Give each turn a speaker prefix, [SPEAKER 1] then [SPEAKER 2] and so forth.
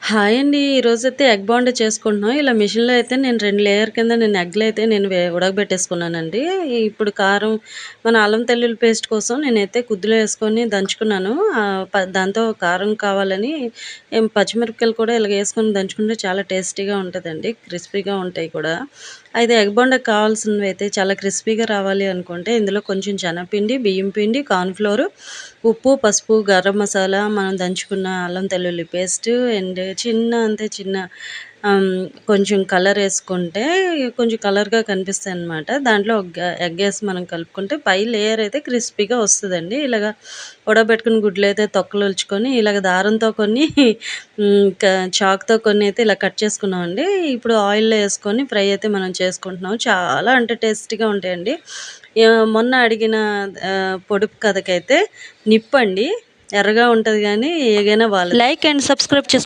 [SPEAKER 1] Hi అండి. ఈరోజైతే egg bonda చేసుకుంటున్నాం. ఇలా మిషన్‌లో అయితే నేను 2 లేయర్ కింద ఎగ్‌లయితే ఉడకబెట్టేసుకున్నానండి. ఇప్పుడు కారం, మన అల్లం తెల్లుల్లి పేస్ట్ కోసం నేనైతే కుద్దులో ఏసుకొని దంచుకున్నాను. దాంతో కారం కావాలని పచ్చిమిరపకాయలు కూడా ఇలాగేసుకొని దంచుకుంటే చాలా టేస్టీగా ఉంటదండి. క్రిస్పీగా ఉంటాయి కూడా. అయితే ఎగ్ బోండాకి కావాల్సినవైతే చాలా క్రిస్పీగా రావాలి అనుకుంటే ఇందులో కొంచెం శనగపిండి, బియ్యం పిండి, కార్న్‌ఫ్లోర్, ఉప్పు, పసుపు, గరం మసాలా, మనం దంచుకున్న అల్లం తెల్లుల్లి పేస్ట్ అండ్ చిన్న కొంచెం కలరేసుకుంటే కొంచెం కలర్‌గా కనిపిస్తాయనమాట. దాంట్లో ఒక ఎగ్గేసి మనం కలుపుకుంటే పై లేయర్ అయితే క్రిస్పీగా వస్తదండి. ఇలాగ ఉడకబెట్టుకున్న గుడ్లయితే తొక్కలొలుచుకొని ఇలాగ దారంతో కొన్ని చాక్‌తో కొన్నయితే ఇలా కట్ చేసుకున్నామండి. ఇప్పుడు ఆయిల్‌లో యేసుకొని ఫ్రై అయితే మనం చేసుకుంటున్నాం. చాలా అంటే టేస్టీగా ఉంటాయండి. మొన్న అడిగిన పొడుపు కథకైతే నిప్పండి. ఎర్రగా ఉంటది గానీ ఏగైనా లైక్ అండ్ సబ్స్క్రైబ్